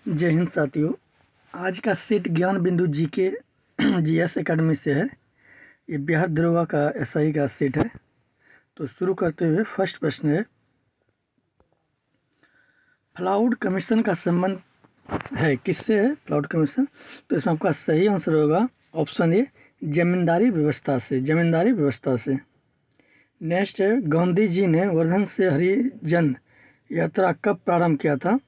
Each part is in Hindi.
जय हिंद साथियों। आज का सेट ज्ञान बिंदु जीके जीएस एकेडमी से है। ये बिहार दरोगा का एसआई का सेट है। तो शुरू करते हुए फर्स्ट प्रश्न है, फ्लॉड कमीशन का संबंध है किससे है? फ्लॉड कमीशन, तो इसमें आपका सही आंसर होगा ऑप्शन ए, जमींदारी व्यवस्था से। जमींदारी व्यवस्था से। नेक्स्ट है, गांधी जी ने वर्धन से हरिजन यात्रा कब प्रारंभ किया था?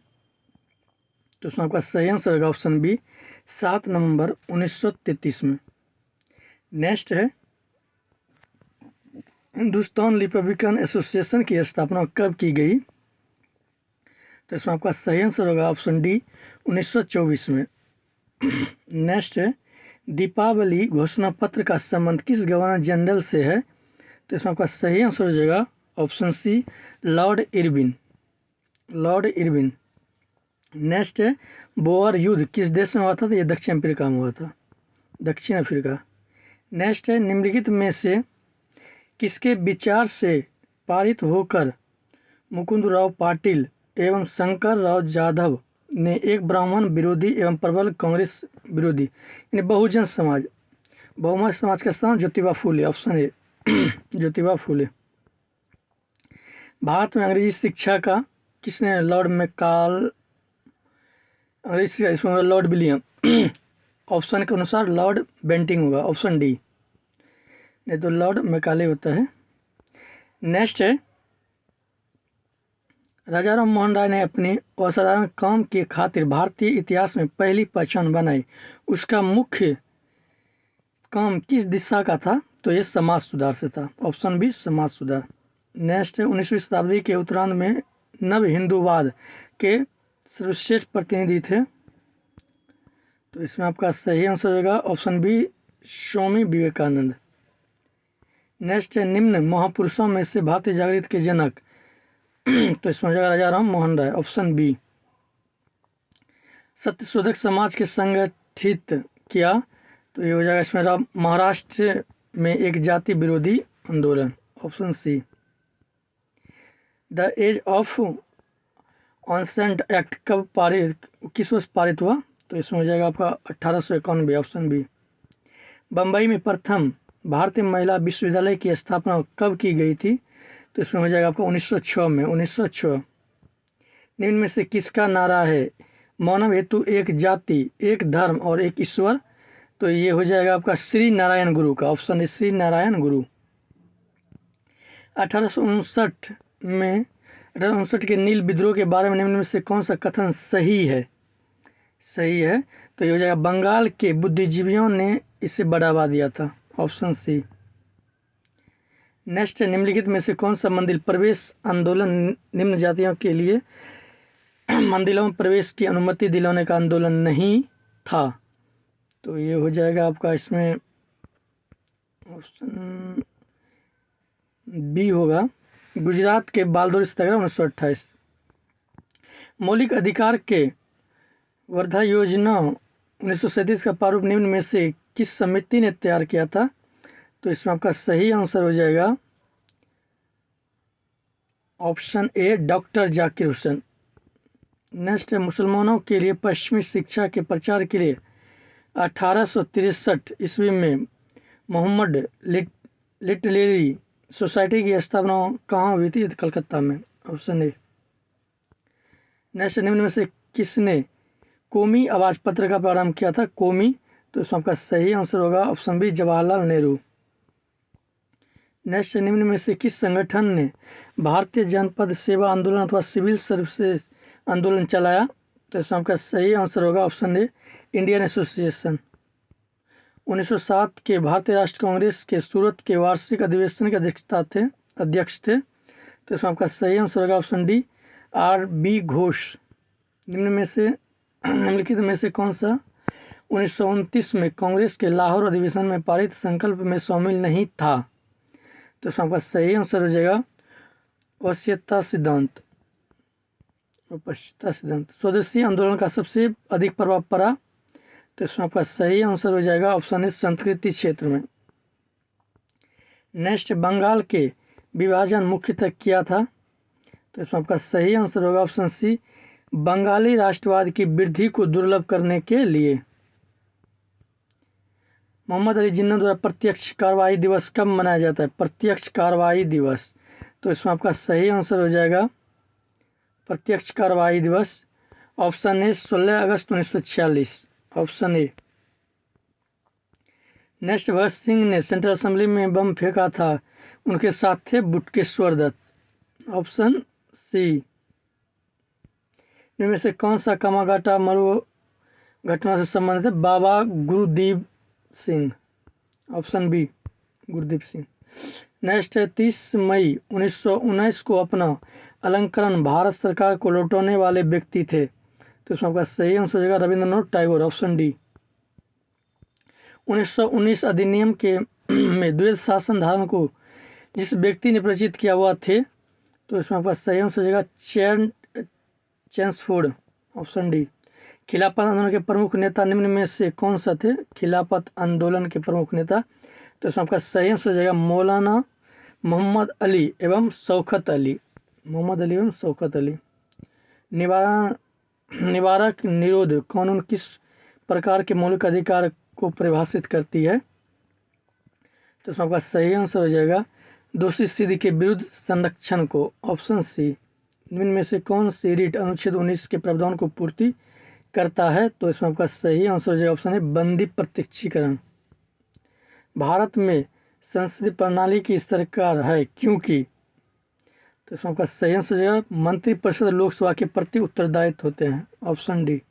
तो इसमें आपका सही आंसर होगा ऑप्शन बी, 7 नवंबर 1933 में। नेक्स्ट है, हिंदुस्तान रिपब्लिकन एसोसिएशन की स्थापना कब की गई? तो इसमें आपका सही आंसर होगा ऑप्शन डी, 1924 में। नेक्स्ट है, दीपावली घोषणा पत्र का संबंध किस गवर्नर जनरल से है? तो इसमें आपका सही आंसर हो जाएगा option C, Lord Irwin. Lord Irwin. Next है, बोअर युद्ध किस देश में हुआ था? तो ये दक्षिण अफ्रीका में हुआ था। दक्षिण अफ्रीका। नेक्स्ट है, निम्नलिखित में से किसके विचार से पारित होकर मुकुंदराव पाटिल एवं शंकर राव जाधव ने एक ब्राह्मण विरोधी एवं प्रबल कांग्रेस विरोधी यानी बहुजन समाज का स्थान ज्योतिबा फूले। Option A, Jyotiba Phule. भारत में अंग्रेजी शिक्षा का किसने? लॉर्ड मैकाल। अंग्रेजी शिक्षा इसमें लॉर्ड विलियम। ऑप्शन के अनुसार लॉर्ड बेंटिंग होगा, ऑप्शन डी, नहीं तो लॉर्ड मैकाले होता है। नेक्स्ट है, राजा राम मोहन राय ने अपने असाधारण काम के खातिर भारतीय इतिहास में पहली पहचान बनाई। उसका मुख्य काम किस दिशा का था? तो ये समाज सुधार से था। ऑप्शन बी, समाज सुधार। नेक्स्ट है, 19वीं शताब्दी के उत्तरार्ध में नव हिंदूवाद के सर्वश्रेष्ठ प्रतिनिधि थे। तो इसमें आपका सही आंसर होगा option B, Swami Vivekananda. Next है, निम्न महापुरुषों में से भारतीय जागृति के जनक तो इसमें हो जाएगा राजा राम मोहन राय। Option B. सत्यशोधक समाज के संगठित किया, तो ये हो जाएगा इसमें महाराष्ट्र में एक जाति विरोधी आंदोलन। Option C. The age of consent act कब पारित, किस वर्ष पारित हुआ? तो इसमें हो जाएगा आपका 1891। Option B. बम्बई में प्रथम भारतीय महिला विश्वविद्यालय की स्थापना कब की गई थी? तो इसमें हो जाएगा आपका 1906 में। 1906। निम्न में से किसका नारा है मानव हेतु एक जाति, एक धर्म और एक ईश्वर? तो ये हो जाएगा आपका श्री नारायण गुरु का। ऑप्शन है श्री नारायण गुरु। 1859 में 1859 के नील विद्रोह के बारे में निम्न में से कौन सा कथन सही है? सही है, तो ये हो जाएगा बंगाल के बुद्धिजीवियों ने इसे बढ़ावा दिया था। Option C. नेक्स्ट है, निम्नलिखित में से कौन सा मंदिर प्रवेश आंदोलन निम्न जातियों के लिए मंदिरों में प्रवेश की अनुमति दिलाने का आंदोलन नहीं था? तो ये हो जाएगा आपका इसमें ऑप्शन बी होगा, गुजरात के बालदोरी सत्याग्रह 1928। मौलिक अधिकार के वर्धा योजना 1937 का प्रारूप निम्न में से किस समिति ने तैयार किया था? तो इसमें आपका सही आंसर हो जाएगा option A, doctor Zakir Hussain. Next है, मुसलमानों के लिए पश्चिमी शिक्षा के प्रचार के लिए 1863 ईस्वी में मोहम्मद लिटरेरी सोसाइटी की स्थापना कहाँ हुई थी? कलकत्ता में। Option A. नेक्स्ट, निम्न में से किसने कौमी आवाज पत्र का प्रारंभ किया था? कौमी, तो इसमें आपका सही आंसर होगा option B, Jawaharlal Nehru. Next, निम्न में से किस संगठन ने भारतीय जनपद सेवा आंदोलन अथवा सिविल सर्विसेज आंदोलन चलाया? तो इसमें आपका सही आंसर होगा ऑप्शन ए, इंडियन एसोसिएशन। 1907 के भारतीय राष्ट्रीय कांग्रेस के सूरत के वार्षिक अधिवेशन के अध्यक्ष थे। तो इसमें आपका सही आंसर होगा option D, R B Ghosh. निम्नलिखित में से कौन सा 1929 में कांग्रेस के लाहौर अधिवेशन में पारित संकल्प में शामिल नहीं था? तो इसमें आपका सही आंसर हो जाएगा वश्यता सिद्धांत। स्वदेशी आंदोलन का सबसे अधिक प्रभाव पड़ा, तो इसमें आपका सही आंसर हो जाएगा ऑप्शन ए, संस्कृति क्षेत्र में। नेक्स्ट, बंगाल के विभाजन मुख्यतः किया था? तो इसमें आपका सही आंसर होगा ऑप्शन सी, बंगाली राष्ट्रवाद की वृद्धि को दुर्लभ करने के लिए। मोहम्मद अली जिन्ना द्वारा प्रत्यक्ष कार्रवाई दिवस कब मनाया जाता है? प्रत्यक्ष कार्रवाई दिवस, तो इसमें आपका सही आंसर हो जाएगा प्रत्यक्ष कार्रवाई दिवस। ऑप्शन ए 16 अगस्त 1946, option A. Next, Bhagat Singh ने सेंट्रल असेंबली में बम फेंका था, उनके साथ थे बुटकेश्वर दत्त, ऑप्शन सी। इनमें से कौन सा कामागाटा मरु घटना से संबंधित है? Baba Gurdeep Singh, option B Gurdeep Singh. Next है 30 मई 1919 को अपना अलंकरण भारत सरकार को लौटाने वाले व्यक्ति थे, तो इसमें आपका सही आंसर हो जाएगा रविंद्रनाथ टैगोर, ऑप्शन डी। 1919 अधिनियम के में द्वैध शासन धारण को जिस व्यक्ति ने प्रचित किया हुआ थे, तो इसमें आपका सही आंसर हो जाएगा चेम्सफोर्ड, ऑप्शन डी। खिलाफत आंदोलन के प्रमुख नेता निम्न में से कौन सा थे? खिलाफत आंदोलन के प्रमुख नेता, तो इसमें आपका सही आंसर हो जाएगा मौलाना मोहम्मद अली एवं शौकत अली, मोहम्मद अली एवं शौकत अली। निवारक निरोध कानून किस प्रकार के मौलिक अधिकार को परिभाषित करती है? तो इसमें आपका सही आंसर हो जाएगा दोषी सिद्ध के विरुद्ध संरक्षण को, ऑप्शन सी। निम्न में से कौन सी रीट अनुच्छेद 19 के प्रावधान को पूर्ति करता है? तो इसमें आपका सही आंसर हो जाएगा ऑप्शन है बंदी प्रत्यक्षीकरण। भारत में संसदीय प्रणाली की सरकार है क्योंकि, तो इसमें आपका सही आंसर हो जाएगा मंत्रिपरिषद लोकसभा के प्रति उत्तरदायित्व होते हैं, ऑप्शन डी।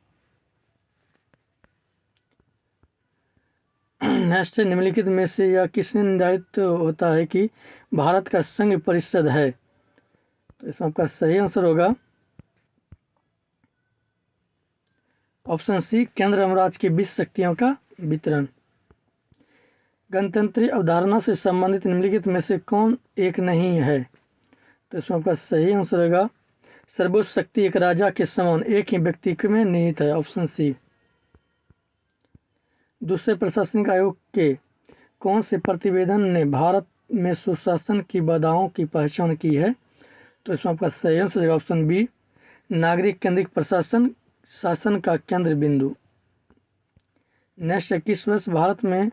नेक्स्ट है निम्नलिखित में से यह किसने निर्धारित होता है कि भारत का संघ परिषद है? तो इसमें आपका सही आंसर होगा ऑप्शन सी केंद्र एवं राज्य की 20 शक्तियों का वितरण। गणतंत्र अवधारणा से संबंधित निम्नलिखित में से कौन एक नहीं है? तो इसमें आपका सही आंसर होगा सर्वोच्च शक्ति एक राजा के समान एक ही व्यक्ति में निहित है, ऑप्शन सी। दूसरे प्रशासनिक आयोग के कौन से प्रतिवेदन ने भारत में सुशासन की बाधाओं की पहचान की है? तो इसमें आपका सही आंसर होगा ऑप्शन बी नागरिक केंद्रित प्रशासन शासन का केंद्र बिंदु। नेक्स्ट 21 वर्ष भारत में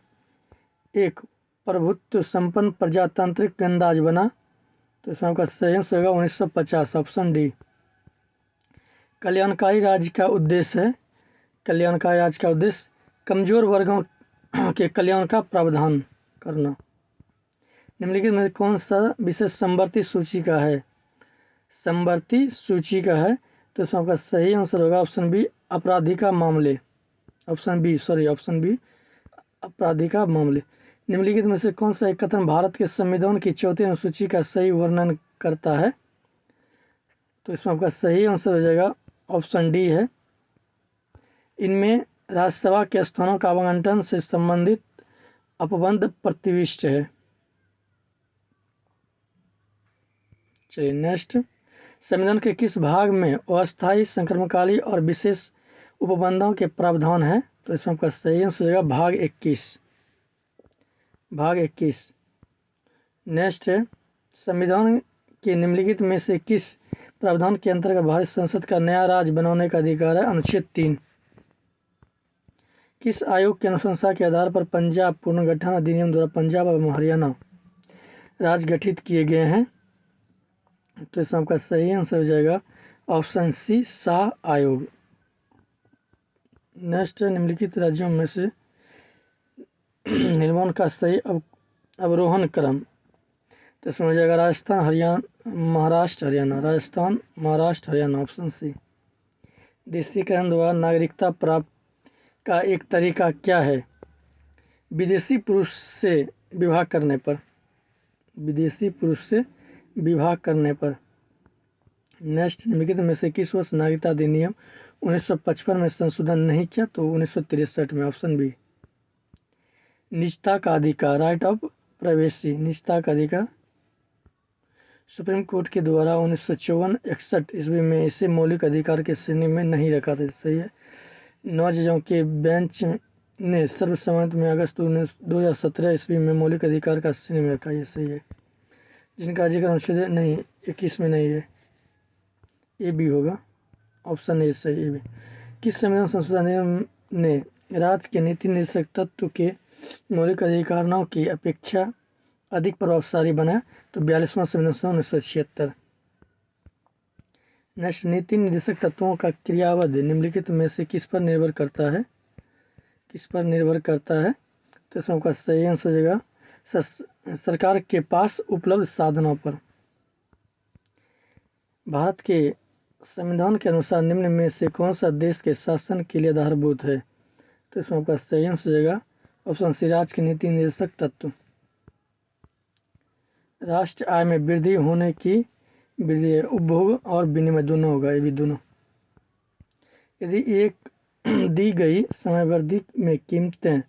एक प्रभुत्व संपन्न प्रजातांत्रिक गणराज्य बना, तो इसमें आपका सही आंसर होगा 1950, ऑप्शन डी। कल्याणकारी राज्य का उद्देश्य है, कल्याणकारी राज्य का उद्देश्य कमजोर वर्गों के कल्याण का प्रावधान करना। निम्नलिखित में कौन सा विषय समवर्ती सूची का है? समवर्ती सूची का है, तो इसमें आपका सही आंसर होगा ऑप्शन बी आपराधिका मामले, ऑप्शन बी आपराधिका मामले। निम्नलिखित में से कौन सा एक कथन भारत के संविधान की 4वीं अनुसूची का सही वर्णन करता है? तो इसमें आपका सही आंसर हो जाएगा ऑप्शन डी है इनमें राज्यसभा के स्थानों का आवंटन से संबंधित अपबंध प्रतिविष्ट है। चलिए नेक्स्ट, संविधान के किस भाग में अस्थायी संक्रमणकाली और विशेष उपबंधों के प्रावधान है? तो इसमें आपका सही आंसर हो जाएगा भाग 21, भाग 21। नेक्स्ट है संविधान के निम्नलिखित में से किस प्रावधान के अंतर्गत भारत संसद का नया राज्य बनाने का अधिकार है? अनुच्छेद 3। किस आयोग की अनुशंसा के आधार पर पंजाब पुनर्गठन अधिनियम द्वारा पंजाब एवं हरियाणा राज्य गठित किए गए हैं? तो इसमें आपका सही आंसर हो जाएगा ऑप्शन सी शाह आयोग। नेक्स्ट निम्नलिखित राज्यों में से निर्माण का सही अवरोहण क्रम, तो इसमें हो जाएगा राजस्थान हरियाणा महाराष्ट्र हरियाणा, राजस्थान महाराष्ट्र हरियाणा, ऑप्शन सी। देशीकरण द्वारा नागरिकता प्राप्त का एक तरीका क्या है? विदेशी पुरुष से विवाह करने पर, विदेशी पुरुष से विवाह करने पर। नेक्स्ट निम्नलिखित में से किस वर्ष नागरिकता अधिनियम 1955 में संशोधन नहीं किया? तो 1963 में, ऑप्शन बी। निजता का अधिकार, राइट ऑफ प्राइवेसी, निजता का अधिकार सुप्रीम कोर्ट के द्वारा 1954-61 ईस्वी में इसे मौलिक अधिकार के श्रेणी में नहीं रखा था, सही है। 9 जजों के बेंच ने सर्वसम्मत में अगस्त 2017 ईस्वी में मौलिक अधिकार का श्रेणी में रखा, ये सही है। जिनका जिक्र अनुच्छेद नहीं 21 में नहीं है, ये भी होगा, ऑप्शन ए सही है। किस संविधान संशोधन अधिनियम ने राज्य के नीति निर्देशक तत्व के मौलिक अधिकारों की अपेक्षा अधिक प्रभावशाली बनाया? तो 42वां संविधान 1976। नेक्स्ट, नीति निर्देशक तत्वों का क्रियावध निम्नलिखित में से किस पर निर्भर करता है? किस पर निर्भर करता है? तो इसमें आपका सही आंसर हो जाएगा सरकार के पास उपलब्ध साधनों पर। भारत के संविधान के अनुसार निम्न में से कौन सा देश के शासन के लिए आधारभूत है? तो इसमें आपका सही आंसर हो जाएगा ऑप्शन सी राज्य के नीति निर्देशक तत्व। राष्ट्र आय में वृद्धि होने की वृद्धि उपभोग और विनिमय दोनों होगा, ये भी दोनों। यदि एक दी गई समयावधि में कीमतें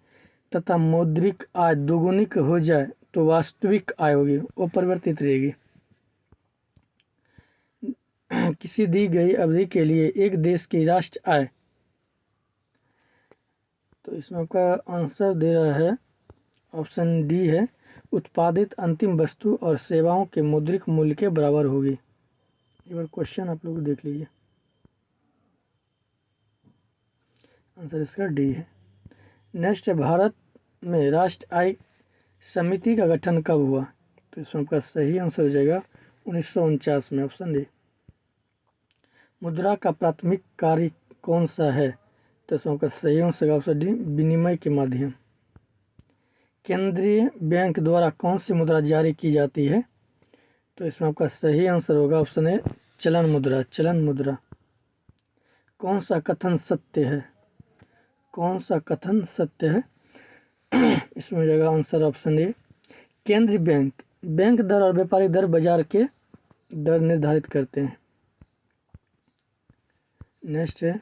तथा मौद्रिक आय दोगुनी हो जाए तो वास्तविक आय होगी वो परिवर्तित रहेगी। किसी दी गई अवधि के लिए एक देश की राष्ट्र आय, तो इसमें आपका आंसर दे रहा है ऑप्शन डी है, उत्पादित अंतिम वस्तु और सेवाओं के मौद्रिक मूल्य के बराबर होगी। एक बार क्वेश्चन आप लोग देख लीजिए, आंसर इसका डी है। नेक्स्ट है, भारत में राष्ट्र आय समिति का गठन कब हुआ? तो इसमें आपका सही आंसर हो जाएगा 1949 में, ऑप्शन डी। मुद्रा का प्राथमिक कार्य कौन सा है? तो इसमें आपका सही आंसर ऑप्शन डी, विनिमय के माध्यम। केंद्रीय बैंक द्वारा कौन सी मुद्रा जारी की जाती है? तो इसमें आपका सही आंसर होगा ऑप्शन ए, चलन मुद्रा। चलन मुद्रा। कौन सा कथन सत्य है? कौन सा कथन सत्य है? इसमें हो जाएगा आंसर ऑप्शन ए, केंद्रीय बैंक बैंक दर और व्यापारिक दर बाजार के दर निर्धारित करते हैं। नेक्स्ट है,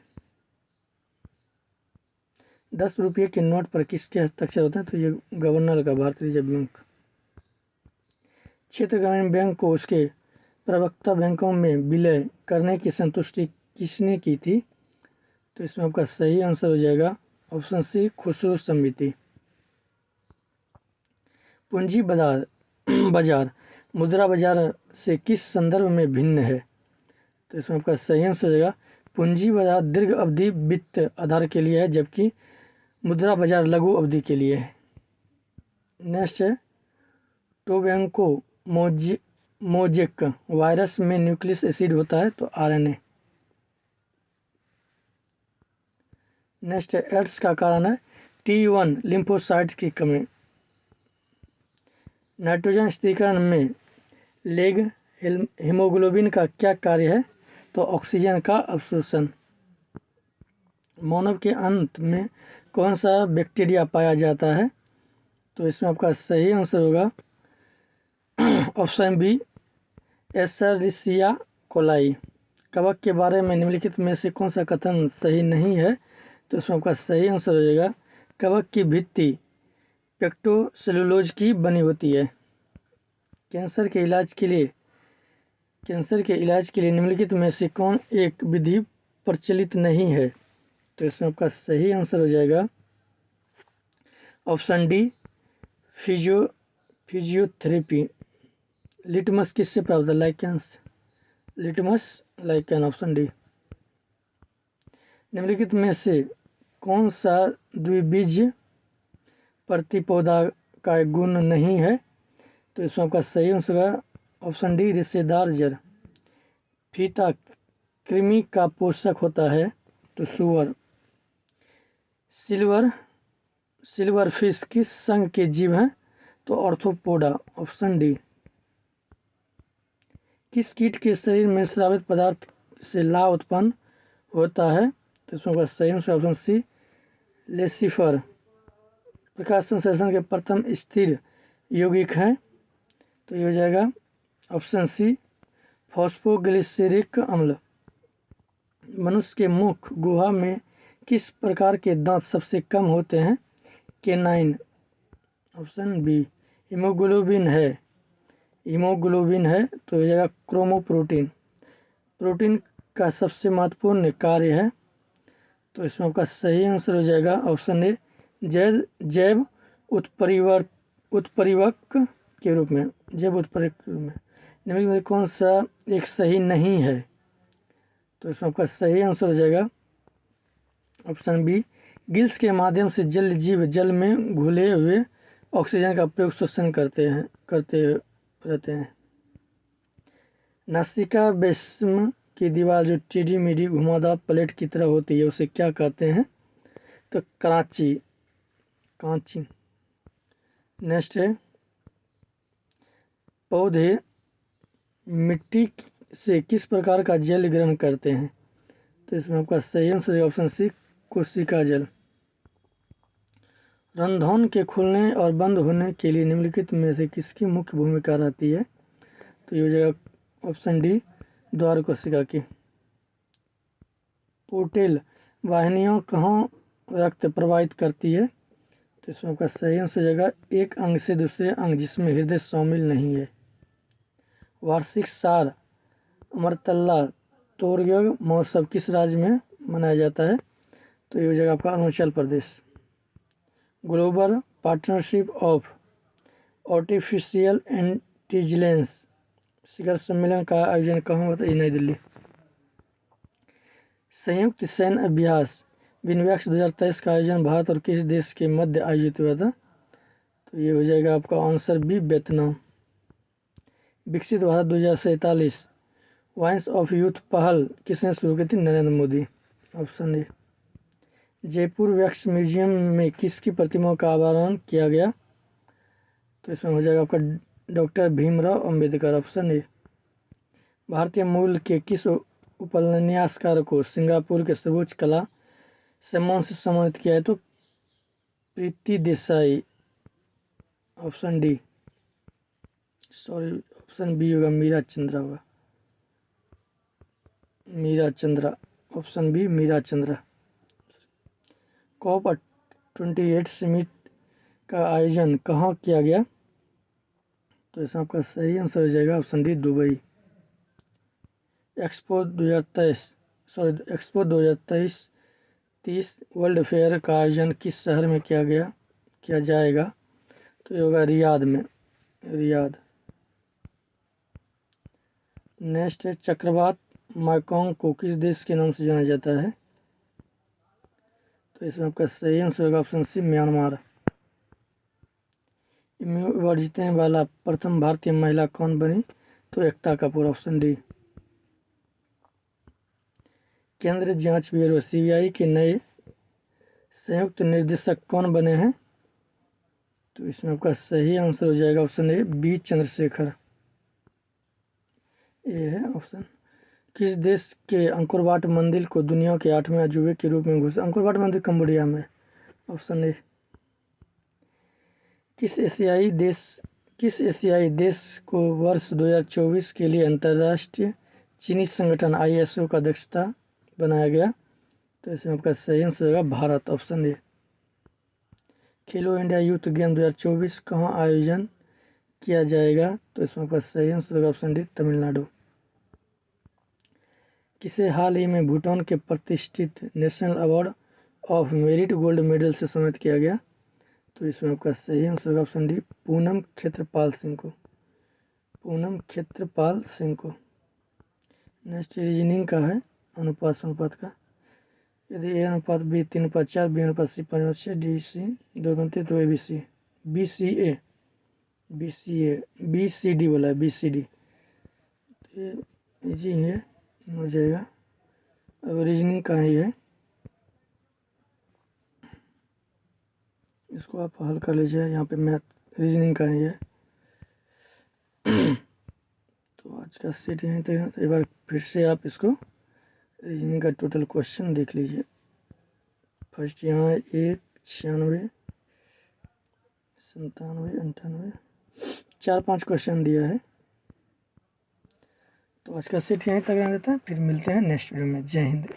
10 रुपये के नोट पर किसके हस्ताक्षर होते हैं? तो ये गवर्नर का, भारतीय रिजर्व बैंक। क्षेत्र ग्रामीण बैंक को उसके प्रवक्ता बैंकों में विलय करने की संतुष्टि किसने की थी? तो इसमें आपका सही आंसर हो जाएगा ऑप्शन सी, खुसरो समिति। पूंजी बाजार मुद्रा बाजार से किस संदर्भ में भिन्न है? तो इसमें आपका सही आंसर हो जाएगा, पूंजी बाजार दीर्घ अवधि वित्त आधार के लिए है जबकि मुद्रा बाजार लघु अवधि के लिए है। नेक्स्ट है, टोबैको मोजेक वायरस में न्यूक्लिक एसिड होता है तो आरएनए। नेक्स्ट है, एड्स का कारण है T1 लिम्फोसाइट्स की कमी। नाइट्रोजन स्थिरीकरण में लेग हीमोग्लोबिन का क्या कार्य है? तो ऑक्सीजन का अवशोषण। मानव के अंत में कौन सा बैक्टीरिया पाया जाता है? तो इसमें आपका सही आंसर होगा ऑप्शन बी, एशेरिचिया कोलाई। कवक के बारे में निम्नलिखित में से कौन सा कथन सही नहीं है? तो इसमें आपका सही आंसर हो जाएगा, कवक की भित्ति पेक्टोसेलुलोज की बनी होती है। कैंसर के इलाज के लिए निम्नलिखित में से कौन एक विधि प्रचलित नहीं है? तो इसमें आपका सही आंसर हो जाएगा ऑप्शन डी, फिजियोथेरेपी। लिटमस किससे प्राप्त है? लाइकेन से। Litmus lichen, option D. निम्नलिखित में से कौन सा द्विबीज प्रतिपौधा का गुण नहीं है? तो इसमें आपका सही आंसर होगा ऑप्शन डी, रेशेदार जड़। फीता कृमि का पोषक होता है तो सुअर। सिल्वर फिश किस संघ के जीव हैं? तो ऑर्थोपोडा, ऑप्शन डी। किस कीट के शरीर में स्रावित पदार्थ से लाह उत्पन्न होता है? तो इसमें सही आंसर ऑप्शन सी, लेसिफर। प्रकाश संश्लेषण के प्रथम स्थिर यौगिक हैं तो ये हो जाएगा ऑप्शन सी, फॉस्फोग्लिसरिक अम्ल। मनुष्य के मुख गुहा में किस प्रकार के दांत सबसे कम होते हैं? Canine, option B. हीमोग्लोबिन है तो हो जाएगा क्रोमोप्रोटीन। प्रोटीन का सबसे महत्वपूर्ण कार्य है तो इसमें आपका सही आंसर हो जाएगा ऑप्शन ए, जैव उत्परिवर्तक के रूप में, जैव उत्परिवर्तक के रूप में। निम्नलिखित में कौन सा एक सही नहीं है? तो इसमें आपका सही आंसर हो जाएगा ऑप्शन बी, गिल्स के माध्यम से जल जीव जल में घुले हुए ऑक्सीजन का प्रयोग श्वसन करते रहते हैं। नासिका बेस्म की दीवार जो टेढ़ी मेढ़ी घुमावदार प्लेट की तरह होती है उसे क्या कहते हैं? तो कांची। नेक्स्ट है, पौधे मिट्टी से किस प्रकार का जल ग्रहण करते हैं? तो इसमें आपका सही आंसर ऑप्शन सी, कोशिका जल। रंध्रों के खुलने और बंद होने के लिए निम्नलिखित में से किसकी मुख्य भूमिका रहती है? तो ये हो जाएगा ऑप्शन डी, द्वार कोशिका की। पोर्टल वाहिनियां कहाँ रक्त प्रवाहित करती है? तो इसमें आपका सही आंसर हो जाएगा एक अंग से दूसरे अंग जिसमें हृदय शामिल नहीं है। वार्षिक सार अमरतल्ला तोरग महोत्सव किस राज्य में मनाया जाता है? तो ये हो जाएगा आपका Arunachal Pradesh. Global partnership of artificial intelligence शिखर सम्मेलन का आयोजन कहाँ होता है? नई दिल्ली। संयुक्त सैन्य अभ्यास विन्वेक्स 2023 का आयोजन भारत और किस देश के मध्य आयोजित हुआ था? तो ये हो जाएगा आपका आंसर बी, वियतनाम। विकसित भारत 2047 वॉइस ऑफ यूथ पहल किसने शुरू की थी? Narendra Modi. Option A. Jaipur wax museum में किसकी प्रतिमा का अनावरण किया गया? तो इसमें हो जाएगा आपका doctor Bhimrao Ambedkar. Option A. भारतीय मूल के किस उपन्यासकार को सिंगापुर के सर्वोच्च कला सम्मान से सम्मानित किया है? तो Preeti Desai. Option D, sorry option B होगा, मीरा चंद्रा होगा, Meera Chandra. Option B, Meera Chandra. COP 28 summit का आयोजन कहाँ किया गया? तो इसमें आपका सही आंसर हो जाएगा option D, Dubai. Expo 2023 world fair का आयोजन किस शहर में किया जाएगा? तो ये होगा रियाद में, रियाद। नेक्स्ट है, चक्रवात मेकॉन्ग को किस देश के नाम से जाना जाता है? तो इसमें आपका सही आंसर होगा ऑप्शन सी, म्यांमार। अवार्ड जीतने वाला प्रथम भारतीय महिला कौन बनी? तो एकता कपूर। Option D. केंद्रीय जांच ब्यूरो सीबीआई के नए संयुक्त निदेशक कौन बने हैं? तो इसमें आपका सही आंसर हो जाएगा ऑप्शन ए, बी चंद्रशेखर। ये है ऑप्शन। किस देश के अंकोरवाट मंदिर को दुनिया के 8वें अजूबे के रूप में घोषित? अंकोरवाट मंदिर कंबोडिया में। Option A. किस एशियाई देश को वर्ष 2024 के लिए अंतर्राष्ट्रीय चीनी संगठन ISO का अध्यक्षता बनाया गया? तो इसमें आपका सही आंसर होगा Bharat. Option A. Khelo India youth game 2024 कहाँ आयोजन किया जाएगा? तो इसमें आपका सही आंसर होगा ऑप्शन डी, तमिलनाडु। किसे हाल ही में भूटान के प्रतिष्ठित national award of merit gold medal से सम्मानित किया गया? तो इसमें आपका सही आंसर होगा ऑप्शन डी, पूनम क्षेत्रपाल सिंह को, पूनम क्षेत्रपाल सिंह को। नेक्स्ट रीजनिंग का है, अनुपात का। यदि A अनुपात B 3:4, B अनुपात C 5:6, D C 2:3 तो ABC BCD बोला है, BCD। तो ये इजी है, हो जाएगा। अब रीजनिंग का ही है, इसको आप हल कर लीजिए। यहाँ पे मैथ रीजनिंग का ही है। तो आज का सेट यहीं तक है। तो एक बार फिर से आप इसको रीजनिंग का टोटल क्वेश्चन देख लीजिए। फर्स्ट यहाँ 1, 96, 97, 98, 4-5 क्वेश्चन दिया है। तो आज का सेट यहीं तक रहने देता है, फिर मिलते हैं नेक्स्ट वीडियो में। जय हिंद।